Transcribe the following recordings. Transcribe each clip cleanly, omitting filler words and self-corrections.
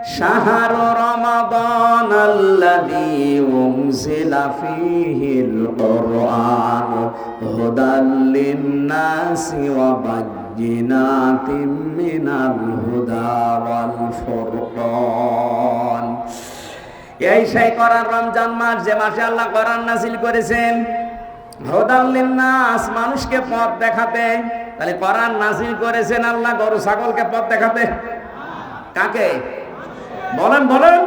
শাহরু রমাদান আল্লাযী উনজিলা ফীহিল কুরআন হুদাল লিন-নাসি ওয়া বায়্যিনাতিম মিনাল হুদা ওয়াল ফুরকান। এই সেই কোরআন রমজান মাস, যে মাসে আল্লাহ কোরআন নাযিল করেছেন। হুদাল লিন-নাস, মানুষকে পথ দেখাতে। তাহলে কোরআন নাযিল করেছেন আল্লাহ গরু ছাগলকে পথ দেখাতে। কাকে বলেন বলেন?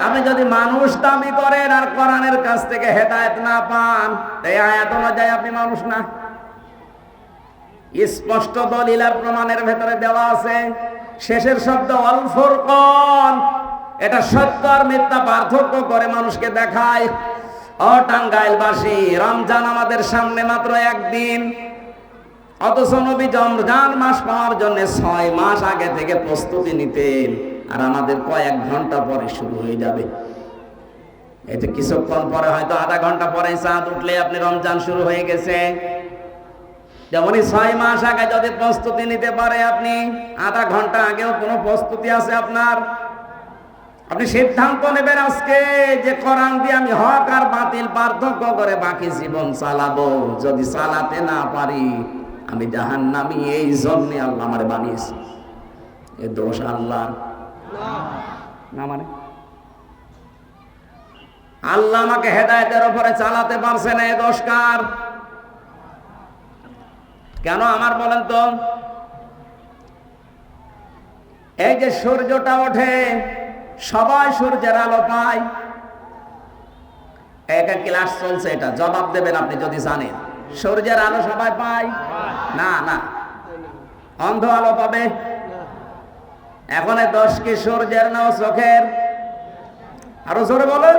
আপনি যদি মানুষ দাবি করেন আর কোরআনের কাছ থেকে হেদায়েত না পান, এই আয়াত অনুযায়ী আপনি মানুষ না। স্পষ্ট দলিল আর প্রমাণের ভেতরে দেওয়া আছে। শেষের শব্দ ওয়াল ফুরকান, এটা সত্য আর মিথ্যা পার্থক্য করে মানুষকে দেখায়। ও টাঙ্গাইলবাসী, রমজান আমাদের সামনে মাত্র একদিন, অথচ নবী রমজান মাস পাওয়ার জন্য 6 মাস আগে থেকে প্রস্তুতি নিতেন, আর আমাদের কয়েক ঘন্টা পরে শুরু হয়ে যাবে। এতে কিছুক্ষণ পরে, হয়তো আধা ঘন্টা পরে চাঁদ উঠলে আপনি রমজান শুরু হয়ে গেছে। যেমনই 6 মাস আগে যদি প্রস্তুতি নিতে পারে আপনি, আধা ঘন্টা আগেও কোনো প্রস্তুতি আছে আপনার? আপনি সিদ্ধান্ত নেবেন আজকে যে কোরআন দিয়ে আমি হক আর বাতিল পার্থক্য করে বাকি জীবন চালাবো। যদি চালাতে না পারি আমি জাহান্নামী। এই জন্যে আল্লাহ আমারে বানিয়েছে। এ দোষ আল্লাহর না, মানে আল্লাহ আমাকে হেদায়েতের উপরে চালাতে পারছে না, এ দোষ কার? কেন আমার বলেন তো? এই যে সূর্যটা ওঠে, সবাই সূর্যের আলো পায়। একটা ক্লাস চলছে, এটা জবাব দেবেন আপনি যদি জানেন। সূর্যের আলো সবাই পায় না? না, অন্ধ আলো পাবে। এখন এই দোষ কি সূর্যের না চোখের? আরো জোরে বলেন।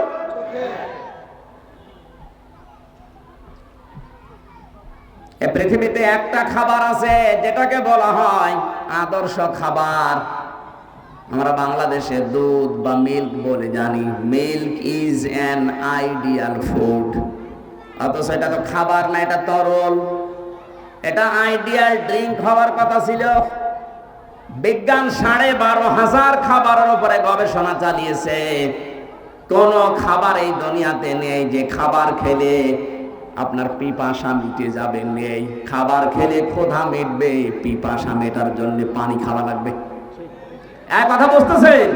এই পৃথিবীতে একটা খাবার আছে যেটাকে বলা হয় আদর্শ খাবার। আমরা বাংলাদেশে দুধ বা মিল্ক বলে জানি। Milk is an ideal food, অথচ এটা তো খাবার না, এটা তরল। এটা আইডিয়াল ড্রিঙ্ক হওয়ার কথা ছিল। বিজ্ঞান 12,500 খাবারের উপরে গবেষণা চালিয়েছে। কোন খাবার এই দুনিয়াতে নেই যে খাবার খেলে আপনার পিপাসা মিটে যাবে, নেই। খাবার খেলে ক্ষুধা মিটবে, পিপাসা মেটার জন্য পানি খাওয়া লাগবে। এক কথা বুঝতেছেন?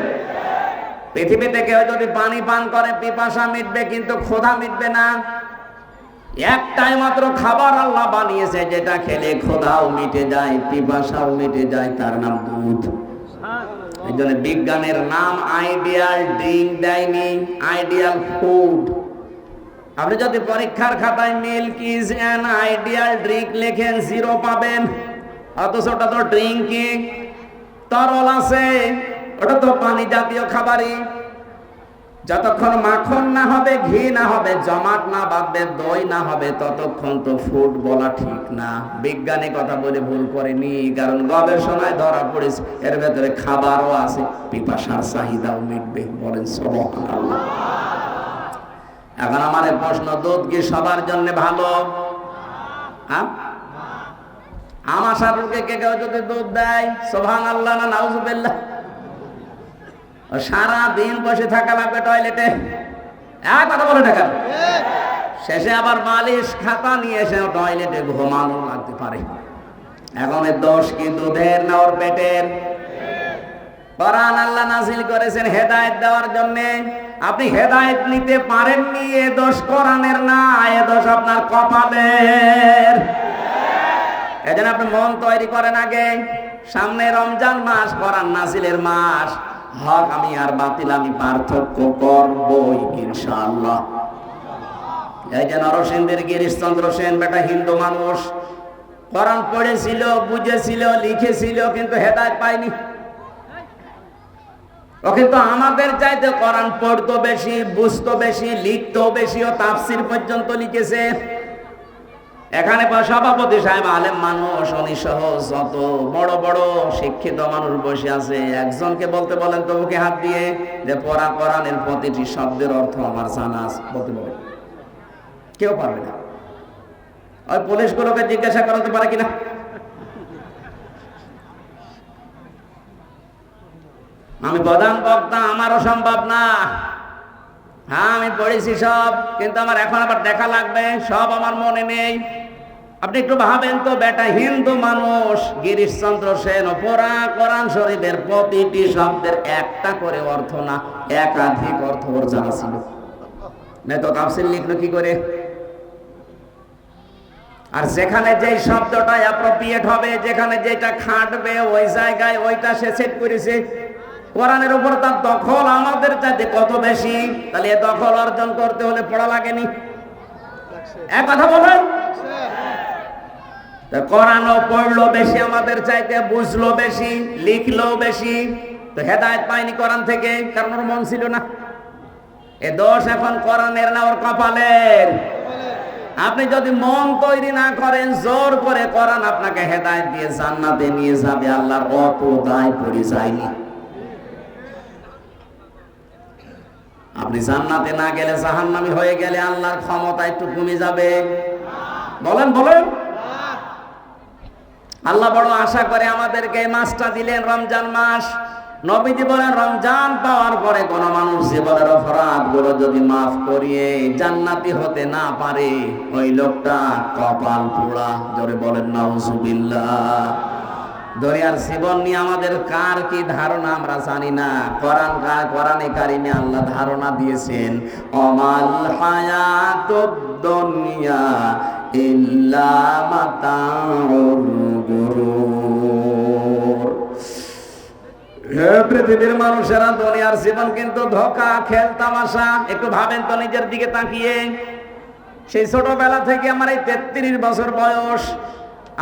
পৃথিবীতে কেউ যদি পানি পান করে পিপাসা মিটবে, কিন্তু ক্ষুধা মিটবে না। একটাই মাত্র খাবার আল্লাহ বানিয়েছে যেটা খেলে ক্ষুধাও মিটে যায়, পিপাসাও মিটে যায়, তার নাম দুধ। এই জন্য বিজ্ঞানের নাম আইডিয়াল ড্রিঙ্ক দেয়নি, আইডিয়াল ফুড। আপনি যদি পরীক্ষার খাতায় milk is an ideal drink লেখেন, 0 পাবেন। অথচ ওটা তো ড্রিঙ্কই, তরল আছে, ওটা তো পানি জাতীয় খাবারই। যতক্ষণ মাখন না হবে, ঘি না হবে, জমাট না বাঁধবে, দই না হবে, ততক্ষণ তো ফুড বলা ঠিক না। বিজ্ঞানী কথা বলে ভুল করেনি, কারণ গবেষণায় ধরা পড়েছে এর ভেতরে খাবারও আছে, পিপাসার চাহিদাও মিটবে। বলেন সুবহানাল্লাহ। এখন আমার প্রশ্ন, দুধ কি সবার জন্য ভালো? আমার শাশুড়কে কেউ যদি দুধ দেয়, সুবহানাল্লাহ না নাউজুবিল্লাহ? সারা দিন বসে থাকা লাগবে টয়লেটে। কথা বলে টাকা শেষে আবার মালিশ খাতা নিয়ে এসে টয়লেটে ঘুমানো লাগতে পারে। এখন এর দোষ কি দুধের না ওর পেটের? কোরআন আল্লাহ নাযিল করেছেন হেদায়েত দেওয়ার জন্য। আপনি হেদায়েত নিতে পারেননি, এ দোষ কোরআনের না, এ দোষ আপনার কপালের। এজন্য আপনি মন তৈরি করেন আগে। সামনে রমজান মাস, কোরআন নাযিলের মাস। হক আমি আর বাতিল আমি পার্থক্য করবই ইনশাআল্লাহ। এই যে নরসিংদীর গিরিশচন্দ্র সেন, বেটা হিন্দু মানুষ, কোরআন পড়েছিল, বুঝেছিল, লিখেছিল, কিন্তু হেদায়েত পায়নি। ও কিন্তু আমাদের চাইতে কোরআন পড়তো বেশি, বুঝতো বেশি, লিখতো বেশি, ও তাফসীর পর্যন্ত লিখেছে। এখানে সভাপতি সাহেব আলেম মানুষ, উনি সহ যত বড় বড় শিক্ষিত মানুষ বসে আছে, একজনকে বলতে বলেন তো মুখে হাত দিয়ে যে পড়া কোরআনের প্রতিটি শব্দের অর্থ আমার জানা আছে, বলতে বলেন। কেউ পারবে না। ওই পুলিশগুলোকে জিজ্ঞাসা করতে পারে কিনা? আমি প্রধান বক্তা, আমারও সম্ভব না। হ্যাঁ, আমি পড়েছি সব, কিন্তু আমার এখন আবার দেখা লাগবে, সব আমার মনে নেই। আপনি একটু ভাবেন তো, বেটা হিন্দু মানুষ গিরিশচন্দ্র সেন পুরা কোরআন শরীফের প্রতিটি শব্দের একটা করে অর্থ না, একাধিক অর্থ ওর জানা ছিল। তো তাফসীর লিখলো কি করে? আর যেখানে যেই শব্দটা অ্যাপ্রোপ্রিয়েট হবে, যেখানে যেটা খাটবে, ওই জায়গায় ওইটা সে সেট করেছে। কোরআনের উপর তার দখল আমাদের চাইতে কত বেশি। তাহলে এ দখল অর্জন করতে হলে পড়া লাগেনি? এক কথা বলেন। কোরআনও পড়লো বেশি আমাদের চাইতে, বুঝলো বেশি, লিখলো বেশি, তো হেদায়েত পায়নি কোরআন থেকে, কারণ ওর মন ছিল না। এ দোষ এখন কোরআনের না ওর কপালের। আপনি যদি মন তৈরি না করেন, জোর করে কোরআন আপনাকে হেদায়েত দিয়ে জান্নাতে নিয়ে যাবে, আল্লাহর অত দায় পড়ে যায়নি। আপনি জান্নাতে না গেলে, জাহান্নামী হয়ে গেলে আল্লাহর ক্ষমতা একটু কমে যাবে? বলেন বলেন। আল্লাহ বড় আশা করে আমাদেরকে এই মাসটা দিলেন, রমজান মাস। নবীজি বলেন, রমজান পাওয়ার পরে কোন মানুষ জীবনের অপরাধ গুলো যদি মাফ করিয়ে জান্নাতি হতে না পারে, ওই লোকটা কপাল পোড়া। জোরে বলেন নাউজুবিল্লাহ। দুনিয়ার জীবন নিয়ে আমাদের কার কি ধারণা আমরা জানি না। কোরআনে কারিমে আল্লাহ ধারণা দিয়েছেন, অমাল হায়াতুদ দুনিয়া ইল্লা মাতাউল গুরুর। হে পৃথিবীর মানুষেরা, দুনিয়ার জীবন কিন্তু ধোঁকা, খেল তামাশা। একটু ভাবেন তো নিজের দিকে তাকিয়ে। সেই ছোটবেলা থেকে আমার এই 33 বছর বয়স,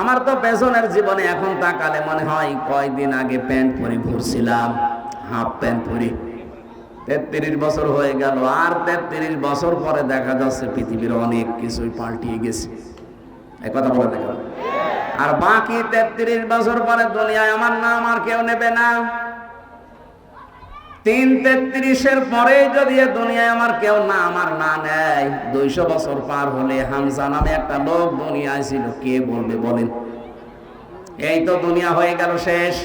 আমার তো পেছনের জীবনে এখন তাকালে মনে হয় কয়দিন আগে প্যান্ট পরে ঘুরছিলাম, হাফ প্যান্ট পরে। 33 বছর হয়ে গেল, আর 33 বছর পরে দেখা যাচ্ছে পৃথিবীর অনেক কিছুই পাল্টিয়ে গেছে। এই কথা বলে দেখা। আর বাকি 33 বছর পরে দুনিয়ায় আমার নাম আর কেউ নেবে না। 33 পরে যদি দুনিয়ায় আমার কেউ না আমার না নেয়, 200 বছর পার হলে হামজা নামে একটা লোক দুনিয়ায় ছিল, কে বলবে বলেন? এই তো দুনিয়া হয়ে গেল শেষ।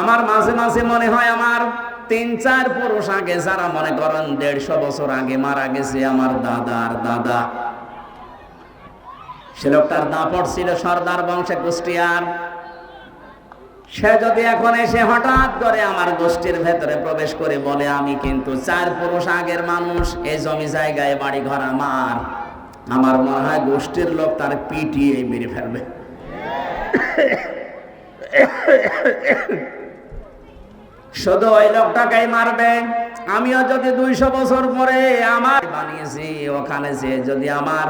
আমার মাঝে মাঝে মনে হয় আমার 3-4 পুরুষ আগে, যারা মনে করেন 150 বছর আগে মারা গেছে, আমার দাদার দাদা, সে লোকটার দাপট ছিল সর্দার বংশে, কুষ্টিয়ার। সে যদি এখন এসে হঠাৎ করে আমার গোষ্ঠীর ভেতরে প্রবেশ করে বলে, আমি কিন্তু 4 পুরুষ আগের মানুষ, এই জমি জায়গায় বাড়ি ঘর আমার মনে হয় গোষ্ঠীর লোক তার পিটিয়ে মেরে ফেলবে। শুধু ওই লোকটাকেই মারবে। আমিও যদি 200 বছর পরে আমার বানিয়েছি ওখানে যে যদি আমার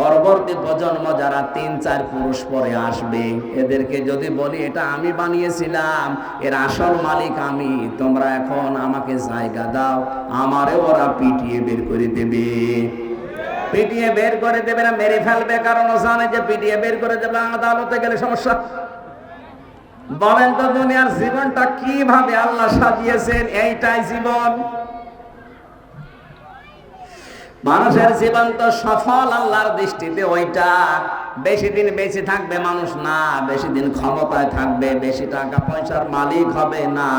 পরবর্তী প্রজন্ম যারা 3-4 পুরুষ পরে আসবে, এদেরকে যদি বলি এটা আমি বানিয়েছিলাম, এর আসল মালিক আমি, তোমরা এখন আমাকে জায়গা দাও, আমারে ওরা পিটিয়ে বের করে দেবে। পিটিয়ে বের করে দেবে না, মেরে ফেলবে, কারণ ও জানে যে পিটিয়ে বের করে দেবে, আদালতে গেলে সমস্যা। বলেন তো দুনিয়ার জীবনটা কিভাবে আল্লাহ সাজিয়েছেন? এইটাই জীবন। মানুষের জীবন তো সফল আল্লাহর দৃষ্টিতে ওইটা। বেশি দিন বেঁচে থাকবে মানুষ না, বেশি দিন ক্ষমতায় থাকবে, বেশি টাকা পয়সার মালিক হবে না।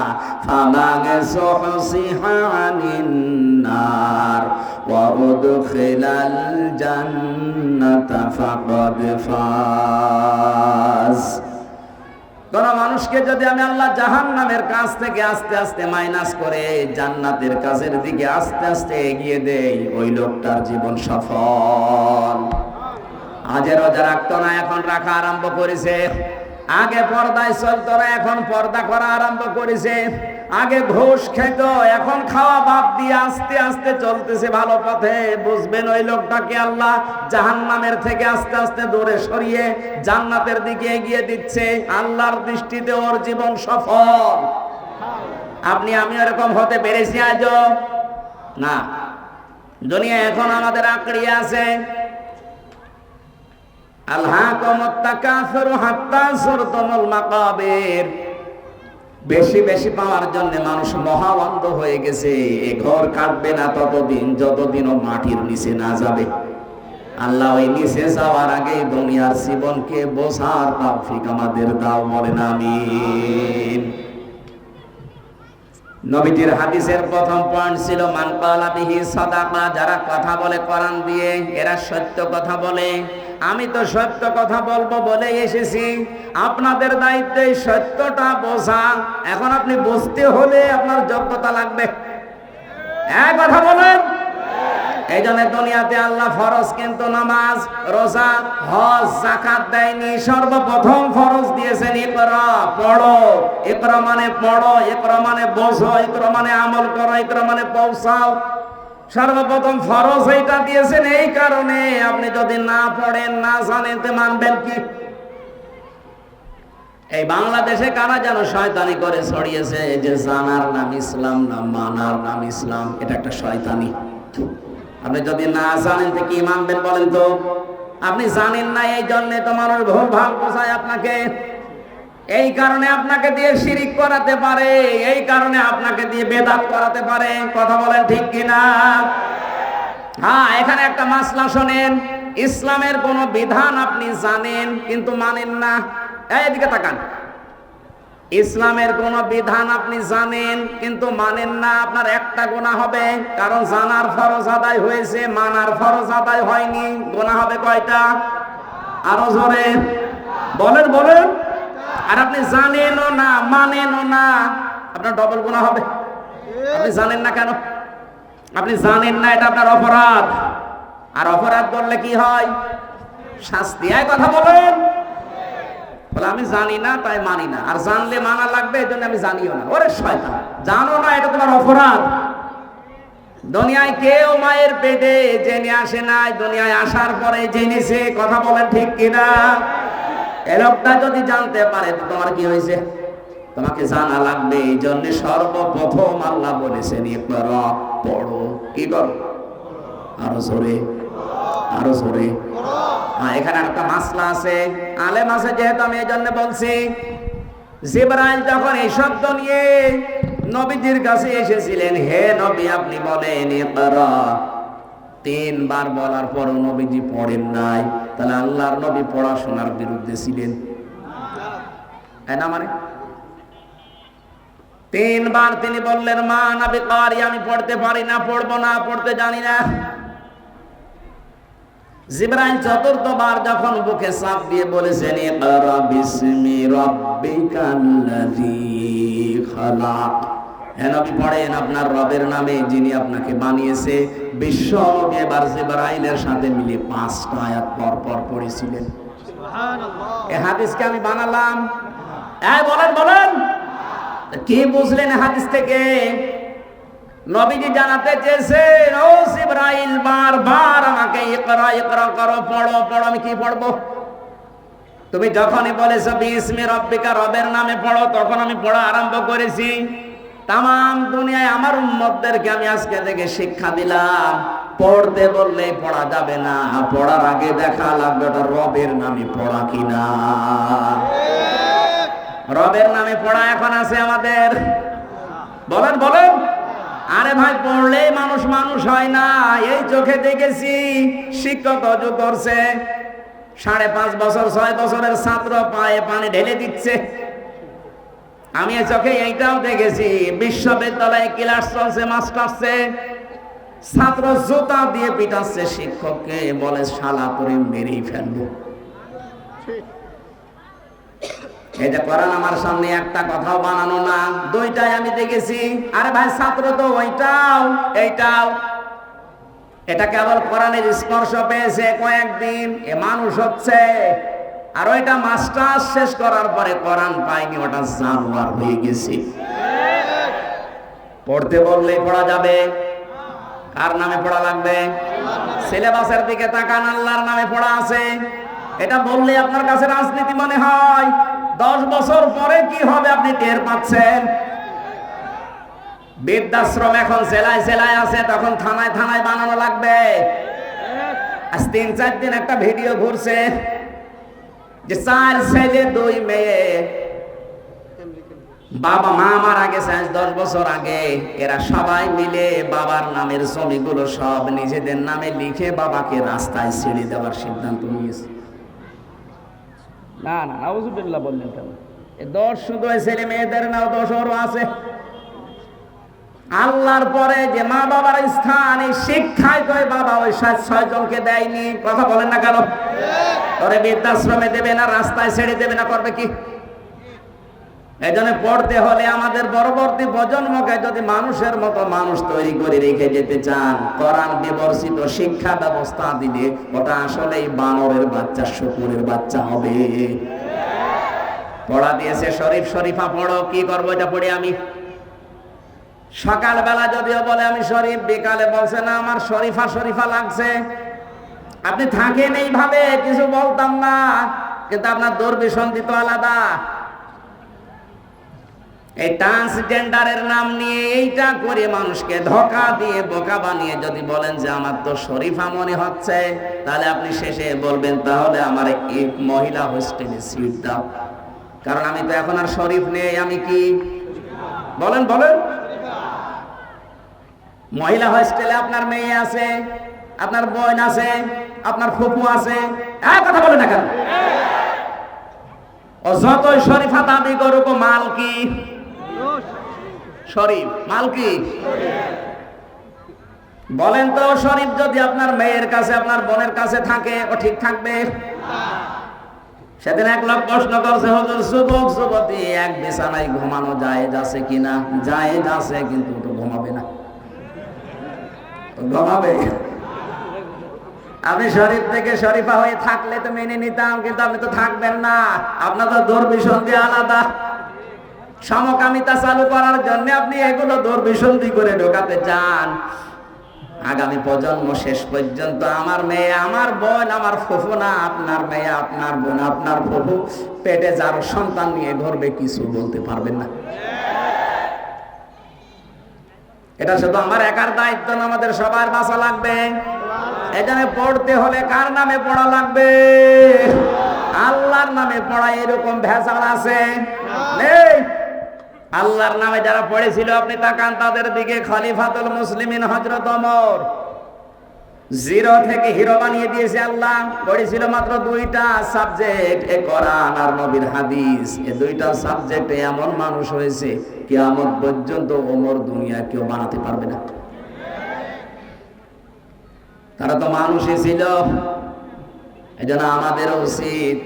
ফামাগে সুহসিহানিন নার ওয়া উদখিলাল জান্নাতা ফাকাদ ফাজ। কোন মানুষকে যদি আমি আল্লাহ জাহান্নামের কাছ থেকে আস্তে আস্তে মাইনাস করে জান্নাতের কাজের দিকে আস্তে আস্তে এগিয়ে দেই, ওই লোকটার জীবন সফল। আজ রোজা রাখতো না, এখন রাখা আরম্ভ করেছে। আগে পর্দায় চলতো না, এখন পর্দা করা আরম্ভ করেছে। আগে ঘুষ খেত, এখন খাওয়া বাদ দিয়ে আস্তে আস্তে চলতেছে ভালো পথে। বুঝবেন ওই লোকটাকে আল্লাহ জাহান্নামের থেকে আস্তে আস্তে দূরে সরিয়ে জান্নাতের দিকে এগিয়ে দিচ্ছে। আল্লাহর দৃষ্টিতে ওর জীবন সফল। আপনি আমি এরকম হতে পেরেছি আজও না। দুনিয়া এখন আমাদের আঁকড়িয়ে আছে। আলহাকুমুত তাকাসুর হাত্তা যুরতুমুল মাকাবির। বেশি বেশি পাওয়ার জন্য মানুষ মহা অন্ধ হয়ে গেছে। এ ঘর কাটবে না ততদিন যতদিন ও মাটির নিচে না যাবে। আল্লাহ ওই নিচে যাওয়ার আগে দুনিয়ার জীবনকে বোঝার তৌফিক আমাদের দাও, বলেন আমিন। নবীজির হাদিসের প্রথম পয়েন্ট ছিল মান ক্বালা বিহি সাদাকা, যারা কথা বলে কোরআন দিয়ে এরা সত্য কথা বলে। আমি তো সত্য কথা বলবো বলে এসেছি, আপনাদের দায়িত্ব এই সত্যটা বোঝা। এখন আপনি বুঝতে হলে আপনার যোগ্যতা লাগবে। এক কথা বলেন। এই জন্য দুনিয়াতে আল্লাহ ফরজ কিন্তু নামাজ, রোজা, হজ, যাকাত দেয়নি। সর্বপ্রথম ফরজ দিয়েছেন ইকরা, পড়ো। ইকরা মানে পড়ো, ইকরা মানে বোঝো, ইকরা মানে আমল করো, ইকরা মানে পৌঁছাও। সর্বপ্রথম ফরজ এইটা দিয়েছেন। এই কারণে আপনি যদি না পড়েন, না জানেন, তো মানবেন কি? এই বাংলাদেশে কারা যেন শয়তানি করে ছড়িয়েছে যে জানার নাম ইসলাম, না মানার নাম ইসলাম। এটা একটা শয়তানি। আপনি যদি না জানেন তো কি মানবেন বলেন তো? আপনি জানেন না, এই জন্য তো মানুষ ভুল ভাল বোঝায় আপনাকে। এই কারণে আপনাকে দিয়ে শিরিক করাতে পারে, এই কারণে আপনাকে দিয়ে বেদাত করাতে পারে। কথা বলেন ঠিক কিনা? হ্যাঁ, এখানে একটা মাসলা শোনেন। ইসলামের কোন বিধান আপনি জানেন কিন্তু মানেন না। এইদিকে তাকান। ইসলামের কোন বিধান আপনি জানেন কিন্তু মানেন না, আপনার একটা গুনাহ হবে। কারণ জানার ফরজ আদায় হয়েছে, মানার ফরজ আদায় হয়নি। গুনাহ হবে কয়টা? আরো জোরে বলেন বলেন। আর আপনি জানেনও না, মানেনও না, আপনার ডবল গুনাহ হবে। আপনি জানেন না কেন? আপনি জানেন না, এটা আপনার অপরাধ। আর অপরাধ করলে কি হয়? শাস্তি। এই কথা বলেন। বলে আমি জানি না তাই মানি না, আর জানলে মানা লাগবে এই জন্য আমি জানিও না। ওরে শয়তান, জানো না এটা তোমার অপরাধ। দুনিয়ায় কেউ মায়ের পেটে জেনে আসে নাই, দুনিয়ায় আসার পরে জেনেছে। কথা বলেন ঠিক কিনা? এই লোকটা যদি জানতে পারে তো তোমার কি হয়েছে? তোমাকে জানা লাগবে। এই জন্য সর্বপ্রথম আল্লাহ বলেছেন ইকরা, পড়ো। কি করো? আরো জোরে, আরো জোরে। এখানে একটা মাসলা আছে, আলেম আছে যেহেতু আমি এই জন্য বলছি। জিবরাইল যখন এই শব্দ নিয়ে নবীজির কাছে এসেছিলেন, হে নবী আপনি বলেন ইকরা, 3 বার বলার পরও নবীজি পড়েন নাই, তাহলে আল্লাহর নবী পড়াশোনার বিরুদ্ধে ছিলেন না? মানে 3 বার তিনি বললেন মা নবী কারি, আমি পড়তে পারি না, পড়বো না, পড়তে জানি না। জিবরাইল 4th বার যখন বুকে চাপ দিয়ে বলেছেন ইকরা বিসমি রাব্বিকাল্লাযী খালাক, হে নবী পড়েন আপনার রবের নামে যিনি আপনাকে বানিয়েছে। বিশ্ব নবী এবার জিবরাইলের সাথে মিলে 5টা আয়াত পর পর পড়েছিলেন। সুবহানাল্লাহ। এই হাদিসকে আমি বানালাম। এই বলেন বলেন, কি বুঝলেন হাদিস থেকে? নবীজি জানাতে চেয়েছেন, ও জিবরাইল বারবার আমাকে ইকরা ইকরা করো, পড়ো পড়ো। আমি কি পড়বো? তুমি যখনই বলেছো বিসমি রাব্বিকা, রবের নামে পড়ো, তখন আমি পড়া আরম্ভ করেছি। তামাম দুনিয়ায় আমার উম্মতদেরকে আমি আজকে থেকে শিক্ষা দিলাম, পড়তে বললেই পড়া যাবে না, পড়ার আগে দেখা লাগবে ওটা রবের নামে পড়া কিনা। রবের নামে পড়া এখন আছে আমাদের? বলেন বলেন। আরে ভাই, পড়লেই মানুষ মানুষ হয় না। এই চোখে দেখেছি শিক্ষক অজু করছে, 5.5 বছর 6 বছরের ছাত্র পায়ে পানি ঢেলে দিচ্ছে। আমি এই চোখে এইটাও দেখেছি, বিশ্ববিদ্যালয়ে ক্লাস চলছে, মাস্টারছে, ছাত্র জুতা দিয়ে পিটাচ্ছে শিক্ষককে, বলে শালা করে মেরেই ফেলবো। এই যে কোরআন আমার সামনে, একটা কথাও বানানো না, 2টাই আমি দেখেছি। আরে ভাই, ছাত্র তো ওইটাও এইটাও। এটা কেবল কোরআনের স্পর্শ পেয়েছে কয়েকদিন, এ মানুষ হচ্ছে। আর ওইটা মাস্টার্স শেষ করার পরে কোরআন পায়নি, ওটা জানোয়ার হয়ে গেছে। পড়তে বললেই পড়া যাবে। কার নামে পড়া লাগবে? সিলেবাসের দিকে তাকান, আল্লাহর নামে পড়া আছে। এটা বললে আপনার কাছে রাজনীতি মনে হয়। 10 বছর পরে কি হবে আপনি টের পাচ্ছেন। বৃদ্ধাশ্রম এখন জেলায় জেলায় আছে, তখন থানায় থানায় বানানো লাগবে। আজ 3-4 দিন একটা ভিডিও ঘুরছে যে 4 ছেলে 2 মেয়ে, বাবা মা মারা গেছে আজ 10 বছর আগে। এরা সবাই মিলে বাবার নামের জমিগুলো সব নিজেদের নামে লিখে বাবাকে রাস্তায় ছেড়ে দেওয়ার সিদ্ধান্ত নিয়েছে। না না, নাউজুবিল্লাহ বললেন কেন? এ দোষ শুধু ছেলে মেয়েদের না, দোষ ওরও আছে। আল্লাহর পরে যে মা বাবার স্থান, এই শিক্ষায় তো বাবা ওই 6 জনকে দেয়নি। কথা বলেন না কেন? তোরে বৃদ্ধাশ্রমে দেবে না, রাস্তায় ছেড়ে দেবে না, করবে কি? এই জন্য পড়তে হলে আমাদের পরবর্তী প্রজন্মকে যদি মানুষের মতো মানুষ তৈরি করে রেখে যেতে চান, কোরআন বিবর্জিত শিক্ষা ব্যবস্থা দিলে ওটা আসলেই বানরের বাচ্চা, শুকুরের বাচ্চা হবে। পড়া দিয়েছে শরীফ শরীফা পড়ো, কি করবো এটা পড়ে আমি? সকালবেলা যদিও বলে আমি শরীফ, বিকালে বলছে না আমার শরীফা শরীফা লাগছে। আপনি থাকেন এইভাবে, কিছু বলতাম না, কিন্তু আপনার দুর্বিসন্ধি তো আলাদা। এই ট্রান্সজেন্ডারের নাম নিয়ে এইটা করে মানুষকে ধোঁকা দিয়ে বোকা বানিয়ে যদি বলেন যে আমার তো শরীফা মনে হচ্ছে, তাহলে আপনি শেষে বলবেন তাহলে আমার এই মহিলা হোস্টেলে সিট দাও, কারণ আমি তো এখন আর শরীফ নেই, আমি কি? বলেন বলেন। মহিলা হোস্টেলে আপনার মেয়ে আছে, আপনার বোন আছে, আপনার ফুফু আছে, কথা বলে না কেন? ও যতই শরীফা দাবি করুক, মাল কি? শরীফ। মাল কি? বলেন তো, শরীফ যদি আপনার মেয়ের কাছে, আপনার বোনের কাছে থাকে, ও ঠিক থাকবে? সেদিন এক লোক প্রশ্ন করছে, হুজুর যুবক যুবতী এক বিছানায় ঘুমানো জায়েজ আছে কিনা? জায়েজ আছে, কিন্তু তো ঘুমাবে না। ঘুমাবে? আপনি শরীফ থেকে শরীফা হয়ে থাকলে তো মেনে নিতাম, কিন্তু আপনি তো থাকবেন না। আপনার তো দুর্বিসন্ধি আলাদা। সমকামিতা চালু করার জন্য আপনি এগুলো দুর্বিসন্ধি করে ঢোকাতে চান। আগামী প্রজন্ম শেষ পর্যন্ত আমার মেয়ে, আমার বোন, আমার ফুফু না, আপনার মেয়ে, আপনার বোন, আপনার ফুফু পেটে যার সন্তান নিয়ে ঘুরবে, কিছু বলতে পারবেন না। এটা শুধু আমার একার দায়িত্ব না, আমাদের সবার বাঁচা লাগবে। এখানে পড়তে হলে কার নামে পড়া লাগবে? আল্লাহর নামে পড়া। এরকম ভেজাল আছে? নেই। আল্লাহর নামে যারা পড়েছিল, আপনি তাকান তাদের দিকে। খলিফাতুল মুসলিমিন হযরত ওমর 0 থেকে হিরো বানিয়ে দিয়েছে আল্লাহ। পড়েছিল মাত্র 2টা সাবজেক্ট, কোরআন আর নবীর হাদিস। এই 2টা সাবজেক্টে এমন মানুষ হয়েছে, কিয়ামত পর্যন্ত ওমর দুনিয়া কেউ বানাতে পারবে না। তারা তো মানুষই ছিল। এই জন্য আমাদের উচিত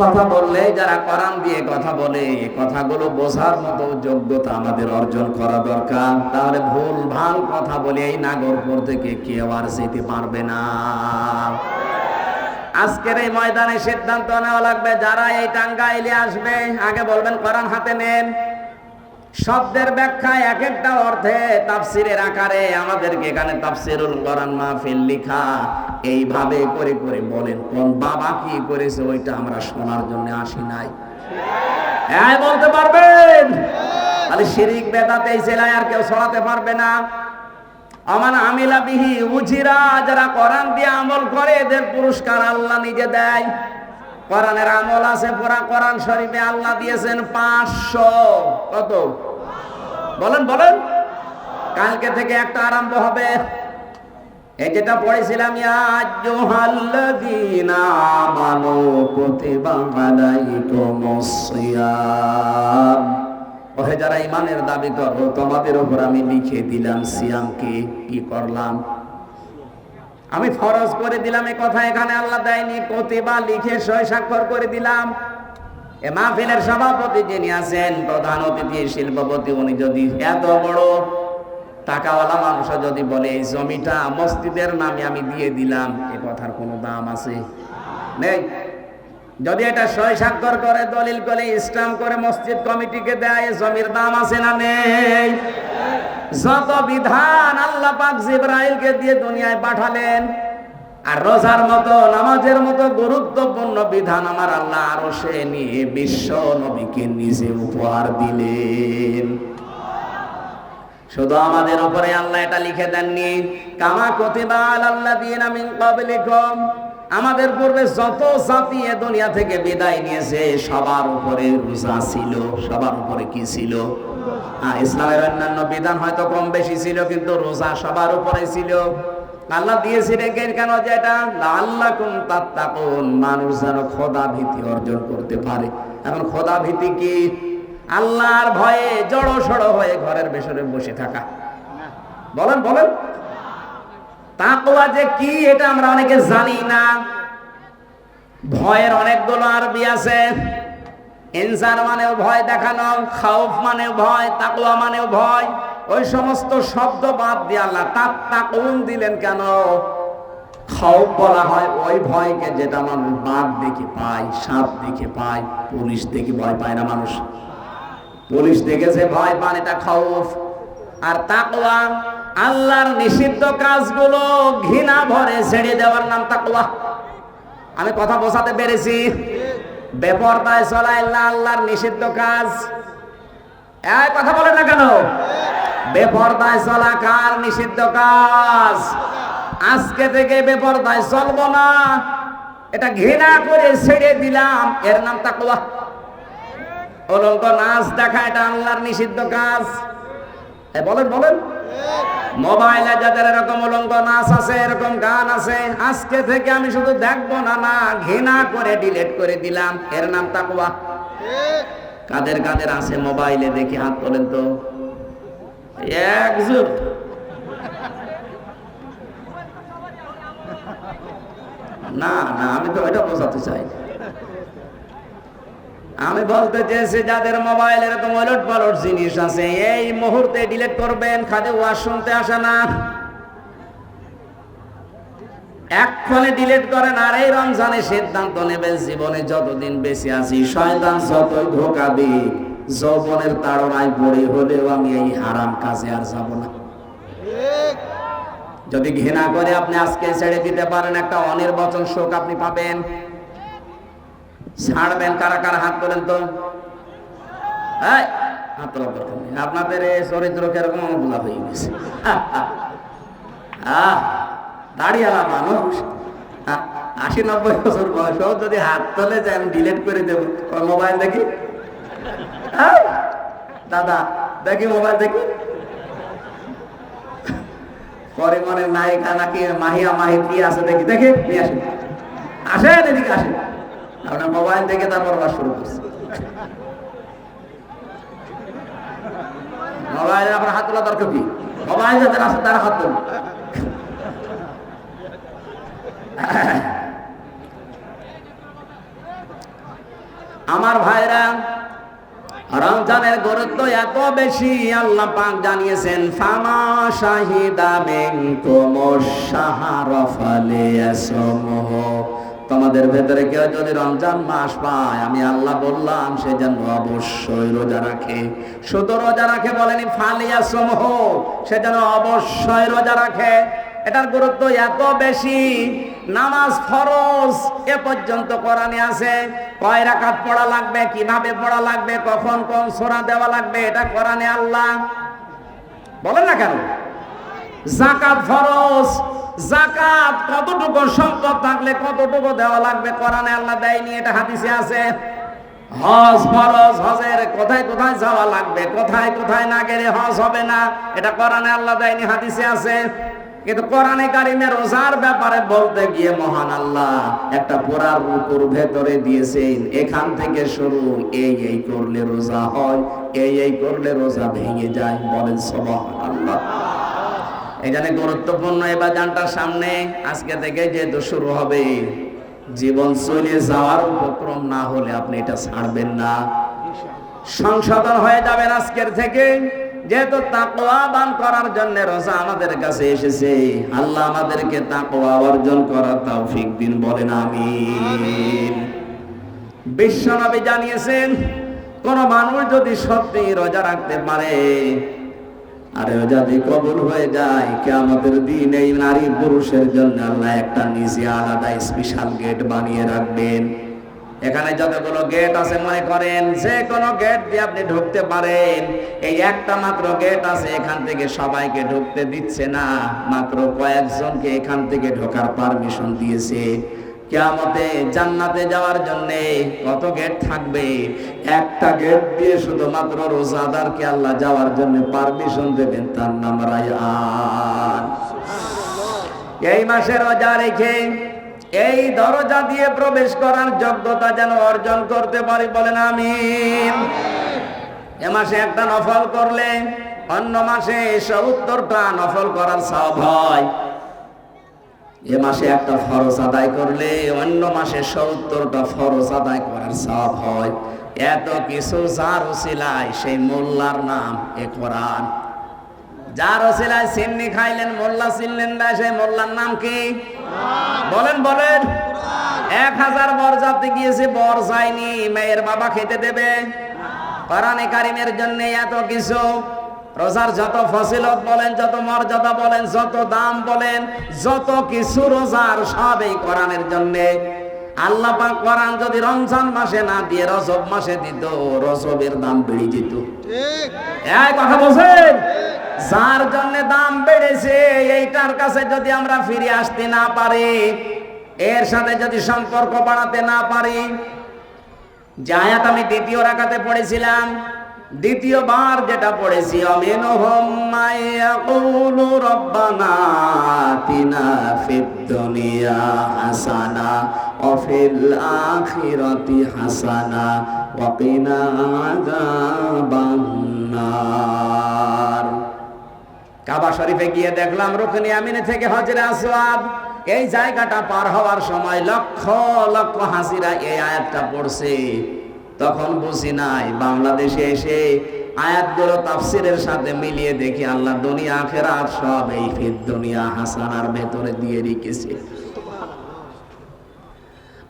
কথা বললে, যারা কোরআন দিয়ে কথা বলে, কথাগুলো বোঝার মতো যোগ্যতা আমাদের অর্জন করা দরকার। তাহলে ভুল ভাল কথা বলে এই নাগরপুর থেকে কেউ আর যেতে পারবে না। আজকের এই ময়দানে সিদ্ধান্ত নেওয়া লাগবে, যারা এই টাঙ্গাইলে আসবে আগে বলবেন কোরআন হাতে নেন। শব্দের ব্যাখ্যা এক একটা অর্থে তাফসিরের আকারে আমাদেরকে এখানে তাফসিরুল কোরআন মাহফিল লিখা, এইভাবে করে করে বলেন। কোন বাবা কি করেছে ওইটা আমরা শোনার জন্য আসি নাই। হ্যাঁ বলতে পারবেন? তাহলে শিরিক বেদাত এই জেলায় আর কেউ ছড়াতে পারবে না। আমান আমিলা বিহি উজিরা, যারা কোরআন দিয়ে আমল করে এদের পুরস্কার আল্লাহ নিজে দেয়। কোরআনের আমল আছে পুরা কোরআন শরীফে আল্লাহ দিয়েছেন 500। কত? বলেন বলেন। কালকে থেকে একটা আরম্ভ হবে। এই যেটা পড়েছিলাম, ইয়া আইয়ুহাল্লাযীনা আমানু কুতিবা আলাইকুমুস সিয়াম, ওহে যারা ঈমানের দাবি করো, তোমাদের উপর আমি লিখে দিলাম সিয়ামকে। কি করলাম? আমি ফরজ করে দিলাম। এই কথা এখানে আল্লাহ দেয়নি, কুতিবা লিখে সই স্বাক্ষর করে দিলাম। এ মাহফিলের সভাপতি যিনি আছেন, প্রধান অতিথি, শিল্পপতি, উনি যদি এত বড় টাকাওয়ালা মানুষ যদি বলে এই জমিটা মসজিদের নামে আমি দিয়ে দিলাম, এ কথার কোনো দাম আছে? নেই। যদি এটা সই স্বাক্ষর করে, দলিল করে, স্ট্যাম্প করে মসজিদ কমিটিকে দেয়, জমির দাম আছে না নেই? যত বিধান আল্লাহ পাক জিবরাইলকে দিয়ে দুনিয়ায় পাঠালেন, আর রোজার মতো, নামাজের মতো গুরুত্বপূর্ণ বিধান আমার আল্লাহ আরশে নিয়ে বিশ্ব নবীকে নিজে উপহার দিলেন। শুধু আমাদের উপরে আল্লাহ এটা লিখে দেননি, কামা কুতিবা আলাল্লাযীনা মিন ক্বাবলিকুম, আমাদের পূর্বে যত জাতি এ দুনিয়া থেকে বিদায় নিয়েছে সবার উপরে রোজা ছিল। সবার উপরে কি ছিল? ইসলামের অন্যান্য বিধান হয়তো কম বেশি ছিল, কিন্তু রোজা সবার উপরে ছিল। আল্লাহ দিয়েছিলেন কেন? যেটা লাআল্লাকুম তাত্তাকুন, মানুষ যেন খোদা ভীতি অর্জন করতে পারে। এখন খোদা ভীতি কি? আল্লাহর ভয়ে জড়ো সড়ো হয়ে ঘরের ভেতরে বসে থাকা। বলেন বলেন, তাকওয়া যে কি এটা আমরা অনেকে জানি না। ভয়ের অনেকগুলো আরবি আছে। ইনসার মানেও ভয় দেখানো, খাউফ মানেও ভয়, তাকওয়া মানেও ভয়। ওই সমস্ত শব্দ বাদ দিয়ে আল্লাহ তাকুন দিলেন কেন? খাউফ বলা হয় ওই ভয়কে যেটা মানুষ বাঘ দেখে পায়, সাপ দেখে পায়। পুলিশ দেখে ভয় পায় না মানুষ, পুলিশ দেখেছে ভয় পান, এটা খাউফ। আর তাকওয়া আল্লাহর নিষিদ্ধ কাজগুলো ঘৃণা ভরে ছেড়ে দেওয়ার নাম তাকওয়া। আমি কথা বোঝাতে পেরেছি? বেপরদায় চলা আল্লাহর নিষিদ্ধ কাজ। এই কথা বলে না কেন? বেপরদায় চলা কার নিষিদ্ধ কাজ? আজকে থেকে বেপরদায় চলবো না, এটা ঘৃণা করে ছেড়ে দিলাম, এর নাম তাকওয়া। উলঙ্গ নাচ দেখা এটা আল্লাহর নিষিদ্ধ কাজ। বলেন বলেন, মোবাইলে যাদের এরকম উলঙ্গ নাচ আছে, এরকম গান আছে, আজকে থেকে আমি শুধু দেখবো না, না ঘৃণা করে ডিলিট করে দিলাম, এর নাম তাকওয়া। কাদের কাদের আছে মোবাইলে দেখি হাত তোলেন তো। একজোট। না না, আমি তো এটা বোঝাতে চাই। আমি বলতে চেয়েছি যাদের মোবাইল এরকম ওলট পালট জিনিস আছে, এই মুহূর্তে ডিলিট করবেন। খালি ওয়াজ শুনতে আসে না, এক্ষণে ডিলিট করেন। আর এই রমজানে সিদ্ধান্ত নেবেন, জীবনে যতদিন বেঁচে আছি শয়তান যতই ধোঁকা দিক, যৌবনের তাড়নায় পড়ে হলেও আমি এই হারাম কাজে আর যাব না। যদি ঘৃণা করে আপনি আজকে ছেড়ে দিতে পারেন, একটা অনির্বচন শোক আপনি পাবেন। ছাড়বেন কারা কারা হাত তোলেন তো। হাত তোলার দরকার নেই, আপনাদের এই চরিত্র কিরকম অবলা হয়ে গেছে। দাঁড়িয়ালা মানুষ 80-90 বছর বয়সেও যদি হাত তোলে যে আমি ডিলিট করে দেবো মোবাইল দেখি। দাদা দেখি মোবাইল দেখি। পরে মনে নায়িকা নাকি মাহিয়া মাহি কি আছে দেখি, দেখে নিয়ে আসেন, আসেন এদিকে আসেন। আপনার মোবাইল দেখে তারপর বাস শুরু করছে। মোবাইলে আপনার হাত তোলা দরকার কি? মোবাইল যাদের আছে তারা হাত তোলেন। আমার ভাইরা, রমজানের গুরুত্ব এত বেশি, আল্লাহ পাক জানিয়েছেন ফামা শাহিদা মিনকুমুশ শাহরা ফালিয়াসমহু। তোমাদের ভেতরে কেউ যদি রমজান মাস পায়, আমি আল্লাহ বললাম সে যেন অবশ্যই রোজা রাখে। শুধু রোজা রাখে বলেনি, ফালিয়াসমহু, সে যেন অবশ্যই রোজা রাখে। এটার গুরুত্ব এত বেশি, নামাজ ফরজ এ পর্যন্ত কোরআনে আছে। কয় রাকাত পড়া লাগবে, কিভাবে পড়া লাগবে, কখন কোন সূরা দেওয়া লাগবে, এটা কোরআনে আল্লাহ বলেন না কেন? যাকাত ফরজ, যাকাত কতটুকু সম্পদ থাকলে কতটুকু দেওয়া লাগবে, কোরআনে আল্লাহ দেয়নি, এটা হাদিসে আছে। হজ ফরজ, হজের কোথায় কোথায় যাওয়া লাগবে, কোথায় কোথায় না গেলে হজ হবে না, এটা কোরআনে আল্লাহ দেয়নি, হাদিসে আছে। কিন্তু কোরআনে কারিমে রোজার ব্যাপারে বলতে গিয়ে মহান আল্লাহ একটা পুরার রুকুর ভেতরে দিয়েছেন, এখান থেকে শুরু, এই করলে রোজা হয়, এই করলে রোজা ভেঙে যায়। বলেন সুবহানাল্লাহ। এই জন্য গুরুত্বপূর্ণ এবার জানটার সামনে আজকে থেকে যেহেতু শুরু হবে, জীবন চলে যাওয়ার উপক্রম না হলে আপনি এটা ছাড়বেন না, সংশোধন হয়ে যাবেন আজকের থেকে। যেহেতু তাকওয়াবান করার জন্য রোজা আমাদের কাছে এসেছে, আল্লাহ আমাদেরকে তাকওয়া অর্জন করার তৌফিক দিন, বলেন আমিন। বিশ্বনবী জানিয়েছেন, কোন মানুষ যদি সত্যি রোজা রাখতে পারে আর রোজা যদি কবুল হয়ে যায়, কিয়ামতের দিন এই নারী পুরুষের জন্য আল্লাহ একটা নিজে আলাদা স্পেশাল গেট বানিয়ে রাখবেন। এখানে যতগুলো গেট আছে মনে করেন যে কোনো গেট দিয়ে আপনি ঢুকতে পারেন। এই একটা মাত্র গেট আছে, এখান থেকে সবাইকে ঢুকতে দিচ্ছে না, মাত্র কয়েকজনকে এখান থেকে ঢোকার পারমিশন দিয়েছে। কিয়ামতে জান্নাতে যাওয়ার জন্য কত গেট থাকবে? একটা গেট দিয়ে শুধুমাত্র রোজাদারকে আল্লাহ যাওয়ার জন্য পারমিশন দেবেন, তার নাম রায়্যান। এই মাসে রোজা রেখে এই দরজা দিয়ে প্রবেশ করার যোগ্যতা যেন অর্জন করতে পারি, বলেন আমিন। এ মাসে একটা নফল করলে অন্য মাসে ৭০টা নফল করার সওয়াব হয়। এ মাসে একটা ফরজ আদায় করলে অন্য মাসে ৭০টা ফরজ আদায় করার সওয়াব হয়। এত কিছু যার ওসিলায়, সেই মোল্লার নাম এ কোরআন। যার ওসিলায় সিন্নি খাইলেন, মোল্লা চিনলেন না, সেই মোল্লার নাম কি? বলেন বলেন। ১,০০০ বরযাত্রী গিয়েছে, বর যায়নি, মেয়ের বাবা খেতে দেবে? কোরআনে কারিমের জন্য এত কিছু। রোজার যত ফজিলত বলেন, যত মর্যাদা বলেন, যত দাম বলেন, যত কিছু রোজার সব এই কোরআনের জন্য। আল্লাহ পাক কোরআন যদি রমজান মাসে না দিয়ে রজব মাসে দিত, রজবের দাম বেড়ে যেত। ঠিক এই কথা বলছেন? যার জন্য দাম বেড়েছে, এইটার কাছে যদি আমরা ফিরে আসতে না পারি, এর সাথে যদি সম্পর্ক বাড়াতে না পারি। যে আয়াত আমি দ্বিতীয় রাকাতে পড়েছিলাম, দ্বিতীয়বার যেটা পড়েছি, আমিনহুম মাইয়াকুলু রব্বানা আতিনা ফিদ দুনিয়া হাসানা ওয়া ফিল আখিরাতি হাসানা ওয়া কিনা আযাবান্নার। কাবা শরীফে গিয়ে দেখলাম রুকনে আমিনে থেকে হজরে আসওয়াদ, এই জায়গাটা পার হওয়ার সময় লক্ষ লক্ষ হাজিরা এই আয়াতটা পড়ছে। তখন বুঝি নাই, বাংলাদেশে এসে আয়াতগুলো তাফসিরের সাথে মিলিয়ে দেখি আল্লাহ দুনিয়া আখিরাত সব এই ফিদ দুনিয়া হাসানার ভেতরে দিয়ে রেখেছে।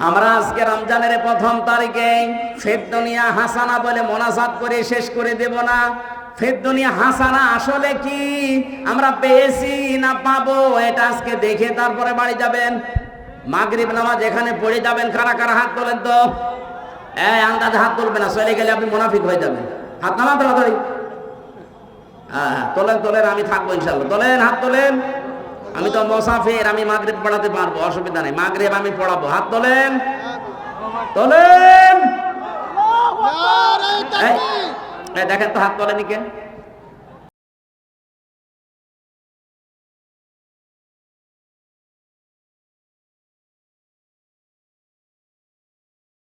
আমরা আজকে রমজানের প্রথম তারিখে ফিদ দুনিয়া হাসানা বলে মোনাজাত করে শেষ করে দেব না। ফিদ দুনিয়া হাসানা আসলে কি, আমরা পেয়েছি না পাবো, এটা আজকে দেখে তারপরে বাড়ি যাবেন। মাগরিব নামাজ এখানে পড়ে যাবেন। কারা কারা হাত তোলেন তো? আন্দাজে হাত তুলবে না, চলে গেলে আপনি মুনাফিক হয়ে যাবেন। হাত নামান তাড়াতাড়ি। হ্যাঁ তোলেন তোলেন, আমি থাকবো ইনশাল্লাহ। তোলেন, হাত তোলেন। আমি তো মুসাফির, আমি মাগরিব পড়াতে পারবো, অসুবিধা নেই। মাগরিব আমি পড়াবো। হাত তোলেন তোলেন। দেখেন তো হাত তোলেনি কে?